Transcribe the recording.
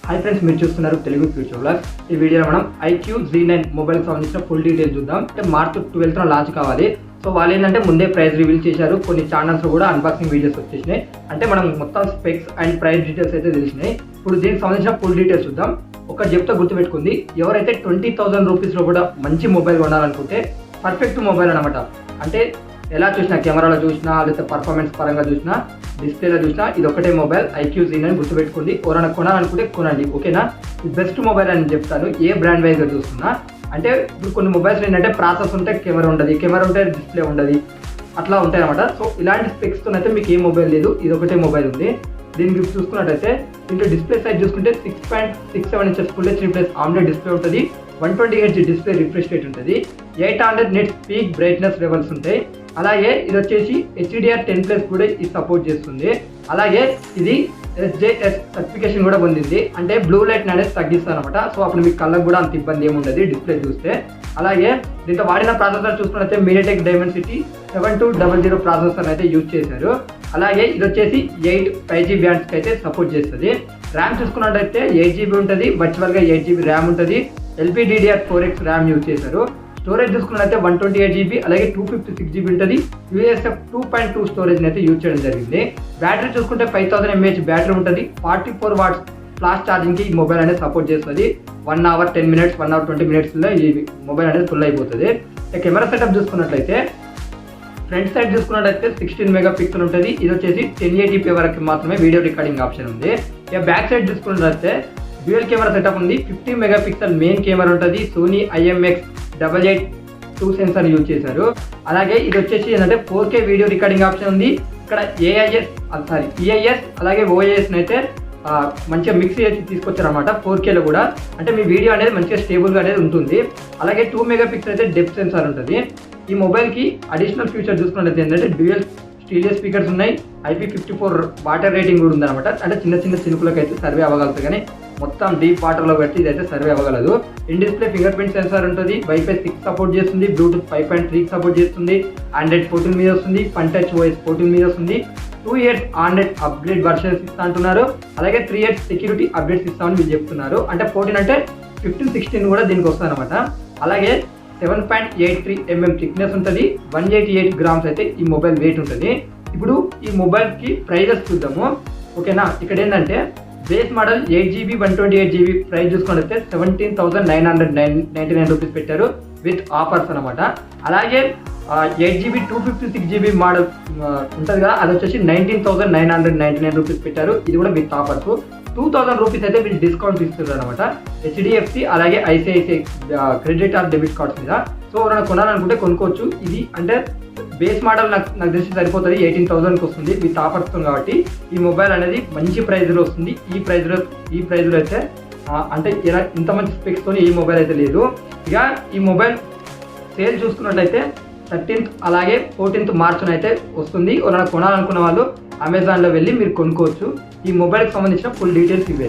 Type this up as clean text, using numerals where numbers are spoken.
Hi friends, మీరు చూస్తున్నారు Telugu future blogs. ఈ వీడియోలో మనం IQ Z9 మొబైల్ సంబంధించిన ఫుల్ డీటెయిల్స్ చూద్దాం. అంటే మార్చ్ 12th లాంచ్ కావాలి. సో వాళ్ళు ఏంటంటే ముందే ప్రైస్ రివీల్ చేశారు. కొన్ని ఛానల్స్లో కూడా అన్బాక్సింగ్ వీడియోస్ వచ్చేసినాయి. అంటే మనం మొత్తం స్పెక్స్ అండ్ ప్రైస్ డీటెయిల్స్ అయితే తెలిసినాయి. ఇప్పుడు దీనికి సంబంధించిన ఫుల్ డీటెయిల్స్ చూద్దాం. ఒక చెప్తే గుర్తుపెట్టుకుంది, ఎవరైతే 20,000 రూపీస్లో కూడా మంచి మొబైల్ కొనాలనుకుంటే పర్ఫెక్ట్ మొబైల్ అనమాట. అంటే ఎలా చూసినా, కెమెరాలో చూసినా, లేకపోతే పర్ఫార్మెన్స్ పరంగా చూసినా, డిస్ప్లేలో చూసినా ఇది ఒకటే మొబైల్ IQ Z9 గుర్తుపెట్టుకుంది. ఎవరైనా కొనాలనుకుంటే కొనండి, ఓకేనా. బెస్ట్ మొబైల్ అని చెప్తాను ఏ బ్రాండ్ వైజ్గా చూస్తున్నా. అంటే ఇప్పుడు కొన్ని మొబైల్స్ ఏంటంటే ప్రాసెస్ ఉంటే కెమెరా ఉండదు, కెమెరా ఉంటే డిస్ప్లే ఉండదు, అట్లా ఉంటాయి అనమాట. సో ఇలాంటి స్పెక్స్తో అయితే మీకు ఏ మొబైల్ లేదు, ఇది ఒకటే మొబైల్ ఉంది. దీనికి చూసుకున్నట్టయితే దీంట్లో డిస్ప్లే సైజ్ చూసుకుంటే 6.67 inches full HD+ AMOLED display ఉంటుంది. 120Hz డిస్ప్లే రిఫ్రెష్ రేట్ ఉంటుంది. 800 నిట్స్ పీక్ బ్రైట్నెస్ లెవెల్స్ ఉంటాయి. అలాగే ఇది వచ్చేసి HDR10+ కూడా ఇది సపోర్ట్ చేస్తుంది. అలాగే ఇది SJS సర్టిఫికేషన్ కూడా పొందింది. అంటే బ్లూ లైట్ అనేది తగ్గిస్తుంది అనమాట. సో అప్పుడు మీకు కళ్ళకు కూడా అంత ఇబ్బంది ఏమి ఉండదు డిస్ప్లే చూస్తే. అలాగే దీంట్లో వాడిన ప్రాసెసర్ చూసుకున్నట్లయితే MediaTek Dimensity 7200 ప్రాసెసర్ అయితే యూజ్ చేశారు. అలాగే ఇది వచ్చేసి 8 5G బ్యాండ్స్కి అయితే సపోర్ట్ చేస్తుంది. ర్యామ్ చూసుకున్నట్టయితే 8GB ఉంటుంది, వర్చువల్గా 8GB ర్యామ్ ఉంటుంది. LPDDR4X ర్యామ్ యూజ్ చేశారు. స్టోరేజ్ చూసుకున్నట్లయితే 128GB అలాగే 256GB ఉంటుంది. USF 2.2 స్టోరేజ్ని అయితే యూజ్ చేయడం జరిగింది. బ్యాటరీ చూసుకుంటే 5000 mAh బ్యాటరీ ఉంటుంది. 44 వాట్స్ ఫ్లాష్ ఛార్జింగ్కి ఈ మొబైల్ అనేది సపోర్ట్ చేస్తుంది. 1 hour 10 minutes 1 hour 20 minutesలో ఈ మొబైల్ అనేది ఫుల్ అయిపోతుంది. కెమెరా సెటప్ చూసుకున్నట్లయితే ఫ్రంట్ సైడ్ చూసుకున్నట్లయితే 16 మెగాపిక్సెల్ ఉంటుంది. ఇది వచ్చేసి 1080p వరకు మాత్రమే వీడియో రికార్డింగ్ ఆప్షన్ ఉంది. ఇక బ్యాక్ సైడ్ చూసుకున్నట్లయితే డ్యూయల్ కెమెరా సెటప్ ఉంది. 50 మెగాపిక్సెల్ మెయిన్ కెమెరా ఉంటుంది. సోనీ IMX882 సెన్సార్ యూజ్ చేశారు. అలాగే ఇది వచ్చేసి ఏంటంటే 4K వీడియో రికార్డింగ్ ఆప్షన్ ఉంది. ఇక్కడ EIS అలాగే OIS అయితే మంచిగా మిక్స్ చేసి తీసుకొచ్చారనమాట 4Kలో కూడా. అంటే మీ వీడియో అనేది మంచిగా స్టేబుల్గా అనేది ఉంటుంది. అలాగే 2 మెగాపిక్సెల్ అయితే డెప్త్ సెన్సార్ ఉంటుంది. ఈ మొబైల్కి అడిషనల్ ఫీచర్ చూసుకున్నట్లయితే ఏంటంటే డ్యూయల్ స్టీరియో స్పీకర్స్ ఉన్నాయి. IP54 వాటర్ రేటింగ్ కూడా ఉందన్నమాట. అంటే చిన్న చిన్న చినుకులకు అయితే సర్వే అవ్వగలుగుతుంది, కానీ మొత్తం డీప్ వాటర్లో పెట్టి ఇదైతే సర్వే అవ్వగలదు. In display fingerprint sensor ఉంటుంది. Wi-Fi 6 సపోర్ట్ చేస్తుంది. బ్లూటూత్ 5.3 సపోర్ట్ చేస్తుంది. Android 14 మీద వస్తుంది. Touch OS 14 మీద వస్తుంది. 2 years Android అప్గ్రేడ్ వర్షన్స్ ఇస్తా అంటున్నారు. అలాగే 3 years సెక్యూరిటీ అప్డేట్స్ ఇస్తామని వీళ్ళు చెప్తున్నారు. అంటే 14 అంటే 15, 16 కూడా దీనికి వస్తుంది అనమాట. అలాగే 7.83 mm థిక్నెస్ ఉంటుంది. 188 grams అయితే ఈ మొబైల్ వెయిట్ ఉంటుంది. ఇప్పుడు ఈ మొబైల్కి ప్రైజెస్ చూద్దాము, ఓకేనా. ఇక్కడ ఏంటంటే base model 8GB 128GB price చూసుకున్నట్లయితే 17,999 రూపీస్ పెట్టారు విత్ ఆఫర్స్ అనమాట. అలాగే 8GB 256GB మోడల్ ఉంటుంది కదా, అది వచ్చేసి 19,999 రూపీస్ పెట్టారు. ఇది కూడా విత్ ఆఫర్స్. 2,000 రూపీస్ అయితే వీళ్ళు డిస్కౌంట్ ఇస్తున్నారు అనమాట HDFC అలాగే ICICI credit are debit cards మీద. సో ఎవరైనా కొనాలనుకుంటే కొనుక్కోవచ్చు. ఇది అంటే బేస్ మోడల్ నాకు తెలిసి సరిపోతుంది, 18,000కి వస్తుంది విత్ ఆఫర్స్ కాబట్టి. ఈ మొబైల్ అనేది మంచి ప్రైజ్లో వస్తుంది. ఈ ప్రైజ్లో అయితే అంటే ఇలా ఇంత మంచి స్పెక్స్తో ఈ మొబైల్ అయితే లేదు. ఇక ఈ మొబైల్ సేల్ చూసుకున్నట్లయితే 13th అలాగే 14th మార్చ్న అయితే వస్తుంది. ఎవరైనా కొనాలనుకున్న వాళ్ళు అమెజాన్లో వెళ్ళి మీరు కొనుక్కోవచ్చు. ఈ మొబైల్కి సంబంధించిన ఫుల్ డీటెయిల్స్ ఇవే.